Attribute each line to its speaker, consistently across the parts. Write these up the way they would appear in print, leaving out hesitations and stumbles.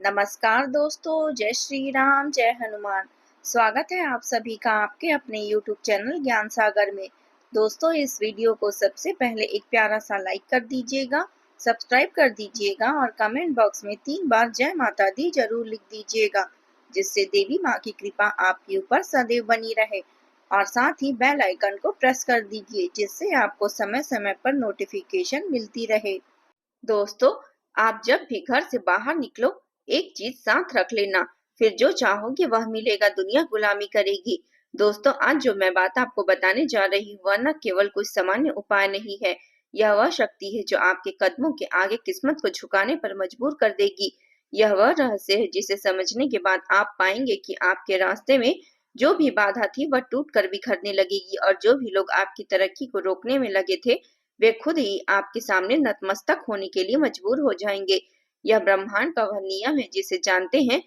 Speaker 1: नमस्कार दोस्तों, जय श्री राम, जय हनुमान। स्वागत है आप सभी का आपके अपने YouTube चैनल ज्ञान सागर में। दोस्तों, इस वीडियो को सबसे पहले एक प्यारा सा लाइक कर दीजिएगा, सब्सक्राइब कर दीजिएगा और कमेंट बॉक्स में 3 बार जय माता दी जरूर लिख दीजिएगा, जिससे देवी माँ की कृपा आपके ऊपर सदैव बनी रहे। और साथ ही बेल आइकन को प्रेस कर दीजिए, जिससे आपको समय समय पर नोटिफिकेशन मिलती रहे। दोस्तों, आप जब भी घर से बाहर निकलो, एक चीज साथ रख लेना, फिर जो चाहोगे वह मिलेगा, दुनिया गुलामी करेगी। दोस्तों, आज जो मैं बात आपको बताने जा रही हूँ वह न केवल कोई सामान्य उपाय नहीं है, यह वह शक्ति है जो आपके कदमों के आगे किस्मत को झुकाने पर मजबूर कर देगी। यह वह रहस्य है जिसे समझने के बाद आप पाएंगे कि आपके रास्ते में जो भी बाधा थी वह टूट कर बिखरने लगेगी, और जो भी लोग आपकी तरक्की को रोकने में लगे थे वे खुद ही आपके सामने नतमस्तक होने के लिए मजबूर हो जाएंगे। यह ब्रह्मांड का वह नियम है जिसे जानते हैं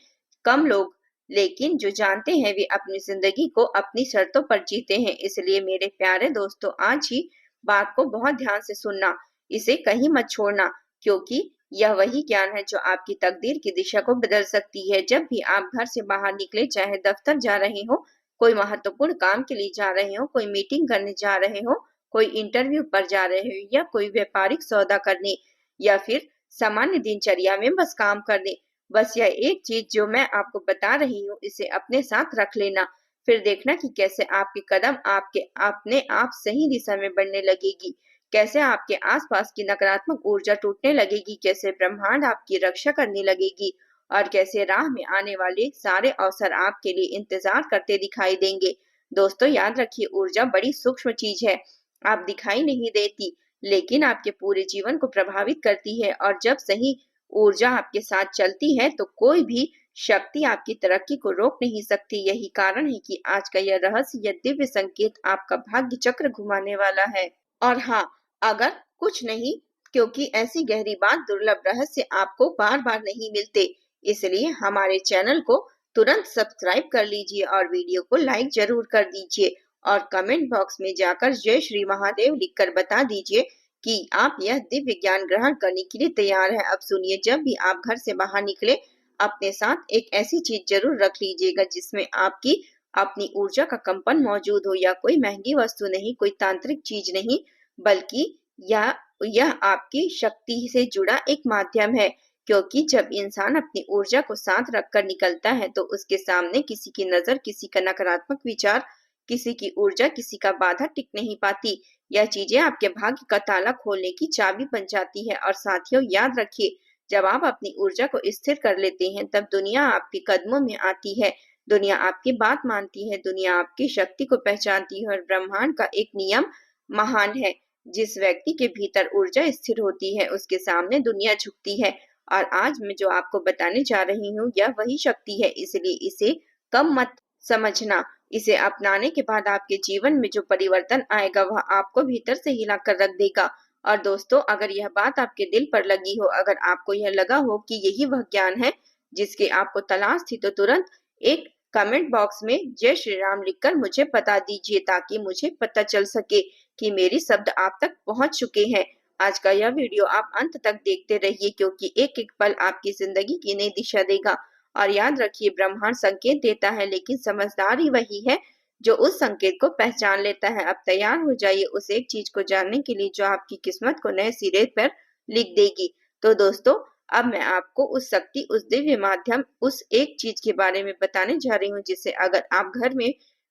Speaker 1: कम लोग, लेकिन जो जानते हैं वे अपनी जिंदगी को अपनी शर्तों पर जीते हैं। इसलिए मेरे प्यारे दोस्तों, आज ही बात को बहुत ध्यान से सुनना, इसे कहीं मत छोड़ना, क्योंकि यह वही ज्ञान है जो आपकी तकदीर की दिशा को बदल सकती है। जब भी आप घर से बाहर निकले, चाहे दफ्तर जा रहे हो, कोई महत्वपूर्ण काम के लिए जा रहे हो, कोई मीटिंग करने जा रहे हो, कोई इंटरव्यू पर जा रहे हो, या कोई व्यापारिक सौदा करने, या फिर सामान्य दिनचर्या में बस काम करने, बस यह एक चीज जो मैं आपको बता रही हूँ इसे अपने साथ रख लेना। फिर देखना कि कैसे आपके कदम आपके अपने आप सही दिशा में बढ़ने लगेगी, कैसे आपके आसपास की नकारात्मक ऊर्जा टूटने लगेगी, कैसे ब्रह्मांड आपकी रक्षा करने लगेगी, और कैसे राह में आने वाले सारे अवसर आपके लिए इंतजार करते दिखाई देंगे। दोस्तों, याद रखिए, ऊर्जा बड़ी सूक्ष्म चीज है, आप दिखाई नहीं देती, लेकिन आपके पूरे जीवन को प्रभावित करती है। और जब सही ऊर्जा आपके साथ चलती है तो कोई भी शक्ति आपकी तरक्की को रोक नहीं सकती। यही कारण है कि आज का यह रहस्य, यह दिव्य संकेत आपका भाग्य चक्र घुमाने वाला है। और हाँ, अगर कुछ नहीं, क्योंकि ऐसी गहरी बात, दुर्लभ रहस्य आपको बार बार नहीं मिलते, इसलिए हमारे चैनल को तुरंत सब्सक्राइब कर लीजिए और वीडियो को लाइक जरूर कर दीजिए, और कमेंट बॉक्स में जाकर जय श्री महादेव लिखकर बता दीजिए कि आप यह दिव्य ज्ञान ग्रहण करने के लिए तैयार हैं। अब सुनिए, जब भी आप घर से बाहर निकले, अपने साथ एक ऐसी चीज जरूर रख लीजिएगा जिसमें आपकी अपनी ऊर्जा का कंपन मौजूद हो। या कोई महंगी वस्तु नहीं, कोई तांत्रिक चीज नहीं, बल्कि यह आपकी शक्ति से जुड़ा एक माध्यम है। क्योंकि जब इंसान अपनी ऊर्जा को साथ रखकर निकलता है तो उसके सामने किसी की नजर, किसी का नकारात्मक विचार, किसी की ऊर्जा, किसी का बाधा टिक नहीं पाती। यह चीजें आपके भाग्य का ताला खोलने की चाबी बन जाती है। और साथियों, याद रखिए, जब आप अपनी ऊर्जा को स्थिर कर लेते हैं तब दुनिया आपके कदमों में आती है, दुनिया आपकी बात मानती है, दुनिया आपकी शक्ति को पहचानती है। और ब्रह्मांड का एक नियम महान है, जिस व्यक्ति के भीतर ऊर्जा स्थिर होती है उसके सामने दुनिया झुकती है। और आज मैं जो आपको बताने जा रही हूँ यह वही शक्ति है, इसलिए इसे कम मत समझना। इसे अपनाने के बाद आपके जीवन में जो परिवर्तन आएगा वह आपको भीतर से हिला कर रख देगा। और दोस्तों, अगर यह बात आपके दिल पर लगी हो, अगर आपको यह लगा हो कि यही वह ज्ञान है जिसकी आपको तलाश थी, तो तुरंत एक कमेंट बॉक्स में जय श्री राम लिखकर मुझे बता दीजिए, ताकि मुझे पता चल सके कि मेरी शब्द आप तक पहुंच चुके हैं। आज का यह वीडियो आप अंत तक देखते रहिए, क्योंकि एक एक पल आपकी जिंदगी की नई दिशा देगा। और याद रखिए, ब्रह्मांड संकेत देता है, लेकिन समझदार ही वही है जो उस संकेत को पहचान लेता है। अब तैयार हो जाइए उस एक चीज को जानने के लिए जो आपकी किस्मत को नए सिरे पर लिख देगी। तो दोस्तों, अब मैं आपको उस शक्ति, उस दिव्य माध्यम, उस एक चीज के बारे में बताने जा रही हूँ जिसे अगर आप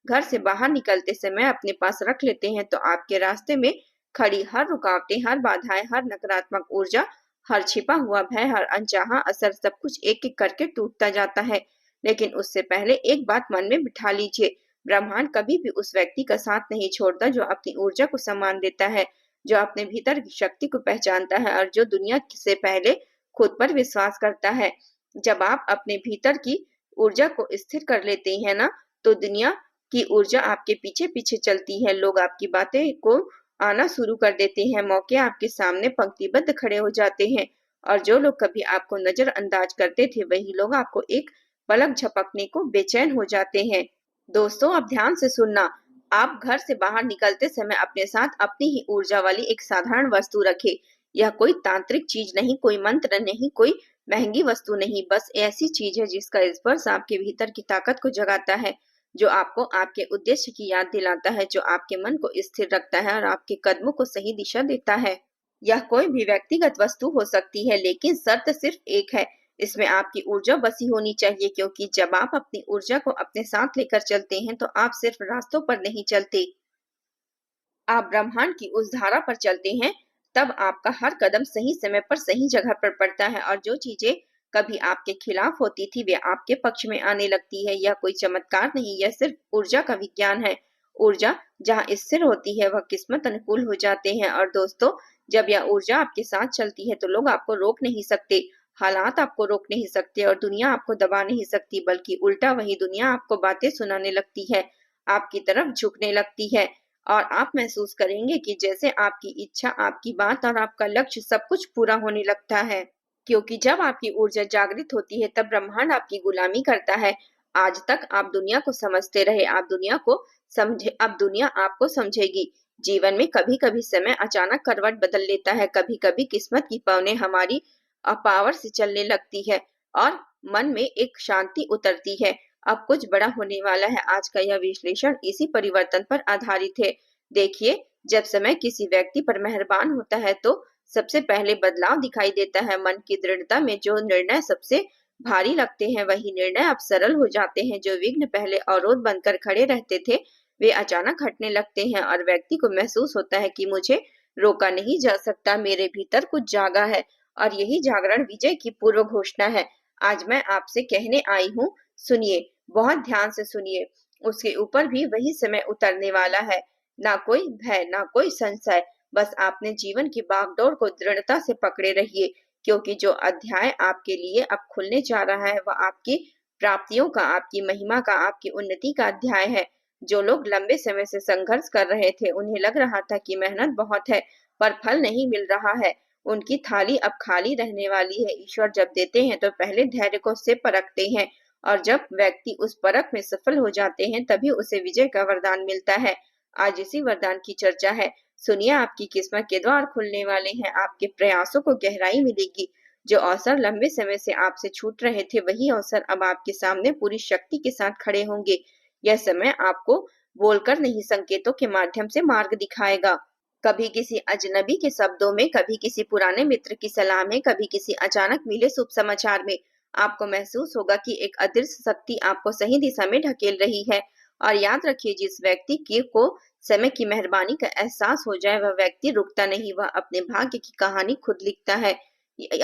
Speaker 1: घर से बाहर निकलते समय अपने पास रख लेते हैं तो आपके रास्ते में खड़ी हर रुकावटें, हर बाधाएं, हर नकारात्मक ऊर्जा, हर छिपा हुआ भय, हर अनचाहा असर, सब कुछ एक एक करके टूटता जाता है। लेकिन उससे पहले एक बात मन में बिठा लीजिए, ब्रह्मांड कभी भी उस व्यक्ति का साथ नहीं छोड़ता जो अपनी ऊर्जा को सम्मान देता है, जो अपने भीतर की शक्ति को पहचानता है, और जो दुनिया से पहले खुद पर विश्वास करता है। जब आप अपने भीतर की ऊर्जा को स्थिर कर लेते हैं ना, तो दुनिया की ऊर्जा आपके पीछे पीछे चलती है, लोग आपकी बातें को आना शुरू कर देते हैं, मौके आपके सामने पंक्तिबद्ध खड़े हो जाते हैं, और जो लोग कभी आपको नजरअंदाज करते थे वही लोग आपको एक पलक झपकने को बेचैन हो जाते हैं। दोस्तों, अब ध्यान से सुनना, आप घर से बाहर निकलते समय अपने साथ अपनी ही ऊर्जा वाली एक साधारण वस्तु रखें। यह कोई तांत्रिक चीज नहीं, कोई मंत्र नहीं, कोई महंगी वस्तु नहीं, बस ऐसी चीज है जिसका स्पर्श आपके भीतर की ताकत को जगाता है, जो आपको आपके उद्देश्य की याद दिलाता है, जो आपके मन को स्थिर रखता है और आपके कदमों को सही दिशा देता है। यह कोई भी व्यक्तिगत वस्तु हो सकती है, लेकिन शर्त सिर्फ एक है, इसमें आपकी ऊर्जा बसी होनी चाहिए, क्योंकि जब आप अपनी ऊर्जा को अपने साथ लेकर चलते हैं तो आप सिर्फ रास्तों पर नहीं चलते, आप ब्रह्मांड की उस धारा पर चलते हैं। तब आपका हर कदम सही समय पर सही जगह पर पड़ता है और जो चीजें कभी आपके खिलाफ होती थी वे आपके पक्ष में आने लगती है। यह कोई चमत्कार नहीं, यह सिर्फ ऊर्जा का विज्ञान है। ऊर्जा जहाँ स्थिर होती है वह किस्मत अनुकूल हो जाते हैं। और दोस्तों, जब यह ऊर्जा आपके साथ चलती है तो लोग आपको रोक नहीं सकते, हालात आपको रोक नहीं सकते और दुनिया आपको दबा नहीं सकती, बल्कि उल्टा वही दुनिया आपको बातें सुनाने लगती है, आपकी तरफ झुकने लगती है। और आप महसूस करेंगे कि जैसे आपकी इच्छा, आपकी बात और आपका लक्ष्य सब कुछ पूरा होने लगता है, क्योंकि जब आपकी ऊर्जा जागृत होती है तब ब्रह्मांड आपकी गुलामी करता है। आज तक आप दुनिया को समझते रहे, आप दुनिया को समझे, अब दुनिया आपको समझेगी। जीवन में कभी कभी समय अचानक करवट बदल लेता है, कभी कभी किस्मत की पवनें हमारी पावर से चलने लगती है और मन में एक शांति उतरती है। अब कुछ बड़ा होने वाला है। आज का यह विश्लेषण इसी परिवर्तन पर आधारित है। देखिए, जब समय किसी व्यक्ति पर मेहरबान होता है तो सबसे पहले बदलाव दिखाई देता है। मन की दृढ़ता में जो निर्णय सबसे भारी लगते हैं वही निर्णय अब सरल हो जाते हैं। जो विघ्न पहले अवरोध बनकर खड़े रहते थे वे अचानक हटने लगते हैं और व्यक्ति को महसूस होता है कि मुझे रोका नहीं जा सकता, मेरे भीतर कुछ जागा है। और यही जागरण विजय की पूर्व घोषणा है। आज मैं आपसे कहने आई हूँ, सुनिए, बहुत ध्यान से सुनिए। उसके ऊपर भी वही समय उतरने वाला है। ना कोई भय, ना कोई संशय, बस आपने जीवन की बागडोर को दृढ़ता से पकड़े रहिए, क्योंकि जो अध्याय आपके लिए अब खुलने जा रहा है वह आपकी प्राप्तियों का, आपकी महिमा का, आपकी उन्नति का अध्याय है। जो लोग लंबे समय से संघर्ष कर रहे थे, उन्हें लग रहा था कि मेहनत बहुत है पर फल नहीं मिल रहा है, उनकी थाली अब खाली रहने वाली है। ईश्वर जब देते हैं तो पहले धैर्य को से परखते हैं और जब व्यक्ति उस परख में सफल हो जाते हैं तभी उसे विजय का वरदान मिलता है। आज इसी वरदान की चर्चा है। सुनिए, आपकी किस्मत के द्वार खुलने वाले हैं, आपके प्रयासों को गहराई मिलेगी। जो अवसर लंबे समय से आपसे छूट रहे थे वही अवसर अब आपके सामने पूरी शक्ति के साथ खड़े होंगे। यह समय आपको बोलकर नहीं, संकेतों के माध्यम से मार्ग दिखाएगा। कभी किसी अजनबी के शब्दों में, कभी किसी पुराने मित्र की सलाह में, कभी किसी अचानक मिले शुभ समाचार में आपको महसूस होगा कि एक अदृश्य शक्ति आपको सही दिशा में ढकेल रही है। और याद रखिए, जिस व्यक्ति को समय की मेहरबानी का एहसास हो जाए वह व्यक्ति रुकता नहीं, वह अपने भाग्य की कहानी खुद लिखता है।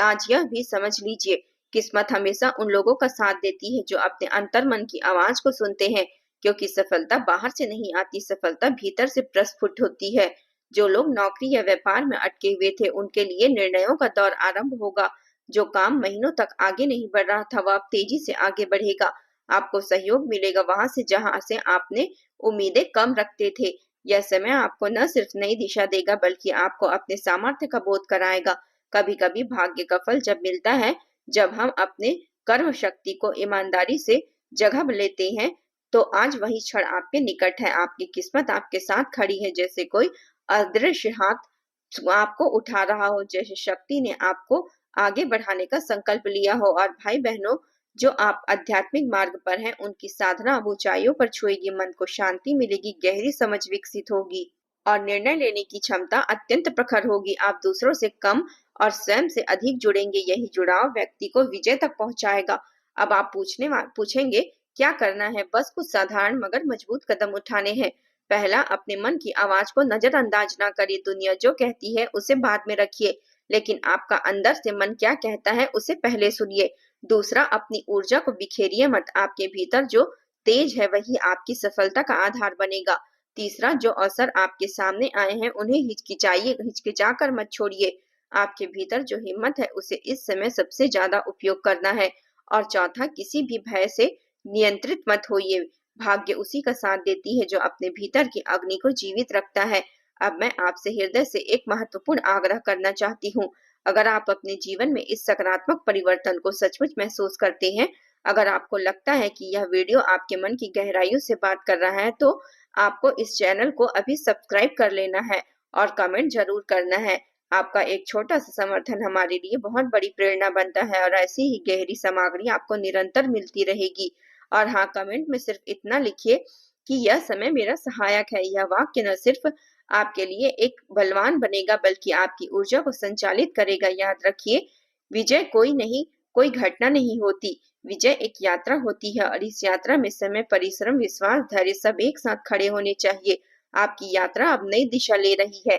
Speaker 1: आज यह भी समझ लीजिए, किस्मत हमेशा उन लोगों का साथ देती है जो अपने अंतर मन की आवाज को सुनते हैं, क्योंकि सफलता बाहर से नहीं आती, सफलता भीतर से प्रस्फुट होती है। जो लोग नौकरी या व्यापार में अटके हुए थे उनके लिए निर्णयों का दौर आरंभ होगा। जो काम महीनों तक आगे नहीं बढ़ रहा था वह अब तेजी से आगे बढ़ेगा। आपको सहयोग मिलेगा वहां से जहां से आपने उम्मीदें कम रखते थे। यह समय आपको न सिर्फ नई दिशा देगा बल्कि आपको अपने सामर्थ्य का बोध कराएगा। कभी कभी भाग्य का फल जब मिलता है जब हम अपने कर्म शक्ति को ईमानदारी से जगह लेते हैं, तो आज वही क्षण आपके निकट है। आपकी किस्मत आपके साथ खड़ी है, जैसे कोई अदृश्य हाथ आपको उठा रहा हो, जैसे शक्ति ने आपको आगे बढ़ाने का संकल्प लिया हो। और भाई बहनों, जो आप आध्यात्मिक मार्ग पर हैं उनकी साधना अब ऊंचाइयों पर छुएगी, मन को शांति मिलेगी, गहरी समझ विकसित होगी और निर्णय लेने की क्षमता अत्यंत प्रखर होगी। आप दूसरों से कम और स्वयं से अधिक जुड़ेंगे। यही जुड़ाव व्यक्ति को विजय तक पहुंचाएगा। अब आप पूछेंगे क्या करना है? बस कुछ साधारण मगर मजबूत कदम उठाने हैं। पहला, अपने मन की आवाज को नजरअंदाज ना करिए। दुनिया जो कहती है उसे बाद में रखिए, लेकिन आपका अंदर से मन क्या कहता है उसे पहले सुनिए। दूसरा, अपनी ऊर्जा को बिखेरिए मत। आपके भीतर जो तेज है वही आपकी सफलता का आधार बनेगा। तीसरा, जो अवसर आपके सामने आए हैं उन्हें हिचकिचा कर मत छोड़िए। आपके भीतर जो हिम्मत है उसे इस समय सबसे ज्यादा उपयोग करना है। और चौथा, किसी भी भय से नियंत्रित मत होइए। भाग्य उसी का साथ देती है जो अपने भीतर की अग्नि को जीवित रखता है। अब मैं आपसे हृदय से एक महत्वपूर्ण आग्रह करना चाहती हूँ। अगर आप अपने जीवन में इस सकारात्मक परिवर्तन को सचमुच महसूस करते हैं, अगर आपको लगता है कि यह वीडियो आपके मन की गहराइयों से बात कर रहा है, तो आपको इस चैनल को अभी सब्सक्राइब कर लेना है और कमेंट जरूर करना है। आपका एक छोटा सा समर्थन हमारे लिए बहुत बड़ी प्रेरणा बनता है और ऐसी ही गहरी सामग्री आपको निरंतर मिलती रहेगी। और हाँ, कमेंट में सिर्फ इतना लिखिए कि यह समय मेरा सहायक है। यह वाक्य न सिर्फ आपके लिए एक बलवान बनेगा बल्कि आपकी ऊर्जा को संचालित करेगा। याद रखिए, विजय कोई घटना नहीं होती। विजय एक यात्रा होती है और इस यात्रा में समय, परिश्रम, विश्वास, धैर्य सब एक साथ खड़े होने चाहिए। आपकी यात्रा अब नई दिशा ले रही है।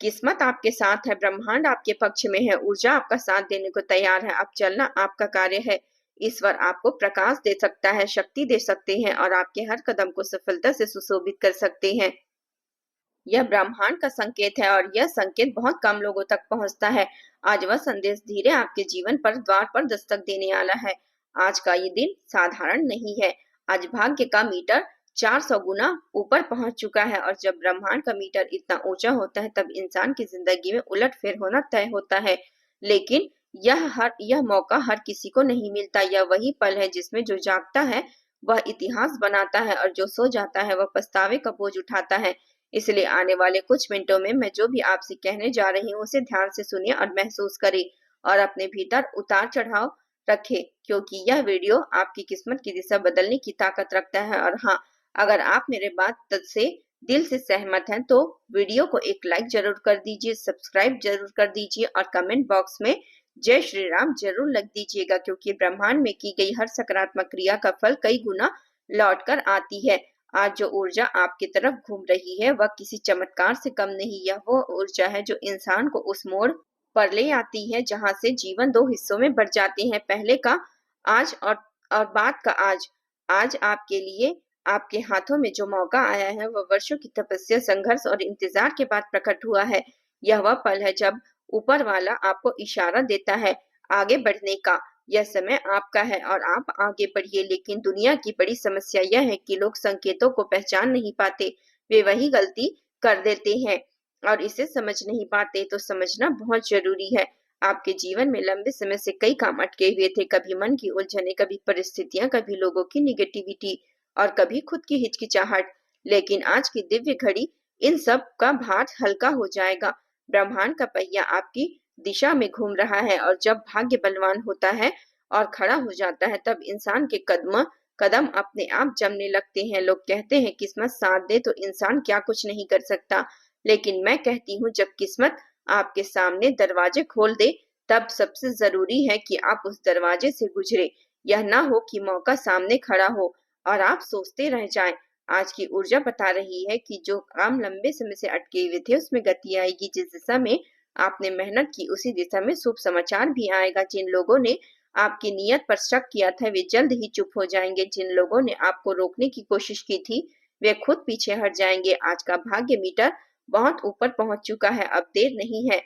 Speaker 1: किस्मत आपके साथ है, ब्रह्मांड आपके पक्ष में है, ऊर्जा आपका साथ देने को तैयार है। अब चलना आपका कार्य है। ईश्वर आपको प्रकाश दे सकता है, शक्ति दे सकते हैं और आपके हर कदम को सफलता से सुशोभित कर सकते हैं। यह ब्रह्मांड का संकेत है और यह संकेत बहुत कम लोगों तक पहुंचता है। आज वह संदेश धीरे आपके जीवन पर द्वार पर दस्तक देने वाला है। आज का ये दिन साधारण नहीं है। आज भाग्य का मीटर 400 गुना ऊपर पहुंच चुका है और जब ब्रह्मांड का मीटर इतना ऊंचा होता है तब इंसान की जिंदगी में उलटफेर होना तय होता है। लेकिन यह मौका हर किसी को नहीं मिलता। यह वही पल है जिसमें जो जागता है वह इतिहास बनाता है और जो सो जाता है वह पछतावे का बोझ उठाता है। इसलिए आने वाले कुछ मिनटों में मैं जो भी आपसे कहने जा रही हूँ उसे ध्यान से सुनिए और महसूस करें और अपने भीतर उतार चढ़ाव रखें, क्योंकि यह वीडियो आपकी किस्मत की दिशा बदलने की ताकत रखता है। और हाँ, अगर आप मेरे बात से दिल से सहमत हैं तो वीडियो को एक लाइक जरूर कर दीजिए, सब्सक्राइब जरूर कर दीजिए और कमेंट बॉक्स में जय श्री राम जरूर लिख दीजिएगा, क्योंकि ब्रह्मांड में की गई हर सकारात्मक क्रिया का फल कई गुना लौट कर आती है। आज जो ऊर्जा आपकी तरफ घूम रही है वह किसी चमत्कार से कम नहीं। यह वो ऊर्जा है जो इंसान को उस मोड़ पर ले आती है जहां से जीवन दो हिस्सों में बढ़ जाते हैं, पहले का आज और बाद का आज। आज आपके लिए आपके हाथों में जो मौका आया है वह वर्षों की तपस्या, संघर्ष और इंतजार के बाद प्रकट हुआ है। यह वह पल है जब ऊपर वाला आपको इशारा देता है आगे बढ़ने का। यह समय आपका है और आप आगे बढ़िए। लेकिन दुनिया की बड़ी समस्या यह है कि लोग संकेतों को पहचान नहीं पाते। वे वही गलती कर देते हैं और इसे समझ नहीं पाते। तो समझना बहुत जरूरी है। आपके जीवन में लंबे समय से कई काम अटके हुए थे, कभी मन की उलझने, कभी परिस्थितियां, कभी लोगों की निगेटिविटी और कभी खुद की हिचकिचाहट। लेकिन आज की दिव्य घड़ी इन सब का भार हल्का हो जाएगा। ब्रह्मांड का पहिया आपकी दिशा में घूम रहा है और जब भाग्य बलवान होता है और खड़ा हो जाता है तब इंसान के कदम अपने आप जमने लगते हैं। लोग कहते हैं किस्मत साथ दे तो इंसान क्या कुछ नहीं कर सकता, लेकिन मैं कहती हूँ जब किस्मत आपके सामने दरवाजे खोल दे तब सबसे जरूरी है कि आप उस दरवाजे से गुजरे। यह ना हो कि मौका सामने खड़ा हो और आप सोचते रह जाएं। आज की ऊर्जा बता रही है कि जो काम लंबे समय से अटके हुए थे उसमें गति आएगी। जिस दिशा में आपने मेहनत की उसी दिशा में शुभ समाचार भी आएगा। जिन लोगों ने आपकी नीयत पर शक किया था वे जल्द ही चुप हो जाएंगे। जिन लोगों ने आपको रोकने की कोशिश की थी वे खुद पीछे हट जाएंगे। आज का भाग्य मीटर बहुत ऊपर पहुंच चुका है। अब देर नहीं है,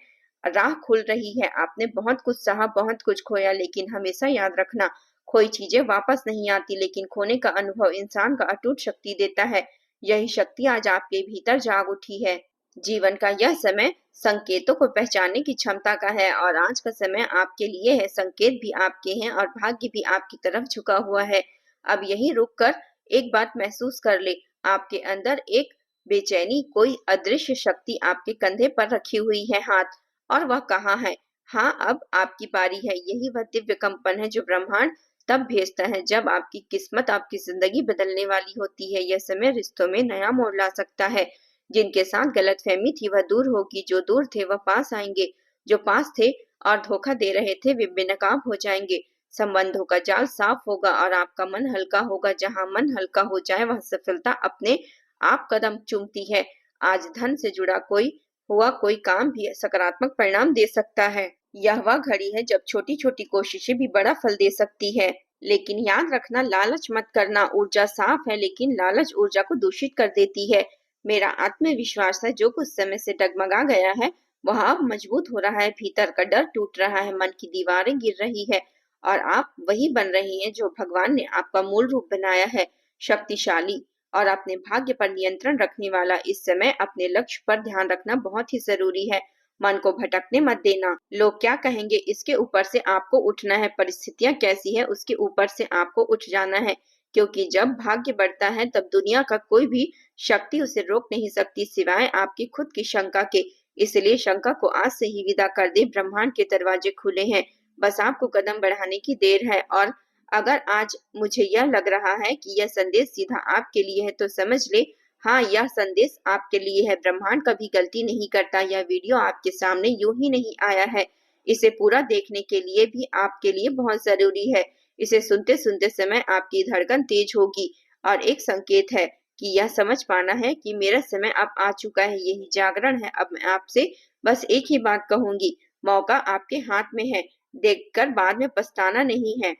Speaker 1: राह खुल रही है। आपने बहुत कुछ सहा, बहुत कुछ खोया, लेकिन हमेशा याद रखना खोई चीजें वापस नहीं आती, लेकिन खोने का अनुभव इंसान का अटूट शक्ति देता है। यही शक्ति आज आपके भीतर जाग उठी है। जीवन का यह समय संकेतों को पहचानने की क्षमता का है और आज का समय आपके लिए है। संकेत भी आपके हैं और भाग्य भी आपकी तरफ झुका हुआ है। अब यही रुक कर एक बात महसूस कर ले, आपके अंदर एक बेचैनी, कोई अदृश्य शक्ति आपके कंधे पर रखी हुई है हाथ, और वह कहाँ है? हाँ, अब आपकी बारी है। यही वह दिव्य कंपन है जो ब्रह्मांड तब भेजता है जब आपकी किस्मत, आपकी जिंदगी बदलने वाली होती है। यह समय रिश्तों में नया मोड़ ला सकता है। जिनके साथ गलतफहमी थी वह दूर होगी, जो दूर थे वह पास आएंगे, जो पास थे और धोखा दे रहे थे वे बेनकाब हो जाएंगे। संबंधों का जाल साफ होगा और आपका मन हल्का होगा। जहां मन हल्का हो जाए वह सफलता अपने आप कदम चूमती है। आज धन से जुड़ा कोई काम भी सकारात्मक परिणाम दे सकता है। यह वह घड़ी है जब छोटी छोटी कोशिशें भी बड़ा फल दे सकती है। लेकिन याद रखना, लालच मत करना। ऊर्जा साफ है लेकिन लालच ऊर्जा को दूषित कर देती है। मेरा आत्मविश्वास है जो कुछ समय से डगमगा गया है वह अब मजबूत हो रहा है। भीतर का डर टूट रहा है, मन की दीवारें गिर रही है और आप वही बन रही हैं जो भगवान ने आपका मूल रूप बनाया है, शक्तिशाली और अपने भाग्य पर नियंत्रण रखने वाला। इस समय अपने लक्ष्य पर ध्यान रखना बहुत ही जरूरी है। मन को भटकने मत देना। लोग क्या कहेंगे इसके ऊपर से आपको उठना है, परिस्थितियां कैसी है उसके ऊपर से आपको उठ जाना है, क्योंकि जब भाग्य बढ़ता है तब दुनिया का कोई भी शक्ति उसे रोक नहीं सकती सिवाय आपकी खुद की शंका के। इसलिए शंका को आज से ही विदा कर दे, ब्रह्मांड के दरवाजे खुले हैं, बस आपको कदम बढ़ाने की देर है। और अगर आज मुझे यह लग रहा है कि यह संदेश सीधा आपके लिए है तो समझ ले, हाँ, यह संदेश आपके लिए है। ब्रह्मांड कभी गलती नहीं करता। यह वीडियो आपके सामने यूं ही नहीं आया है, इसे पूरा देखने के लिए भी आपके लिए बहुत जरूरी है। इसे सुनते सुनते समय आपकी धड़कन तेज होगी और एक संकेत है कि यह समझ पाना है कि मेरा समय अब आ चुका है, यही जागरण है। अब मैं आपसे बस एक ही बात कहूंगी, मौका आपके हाथ में है, देखकर बाद में पछताना नहीं है।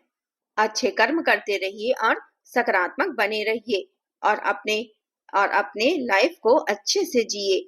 Speaker 1: अच्छे कर्म करते रहिए और सकारात्मक बने रहिए और अपने लाइफ को अच्छे से जिए।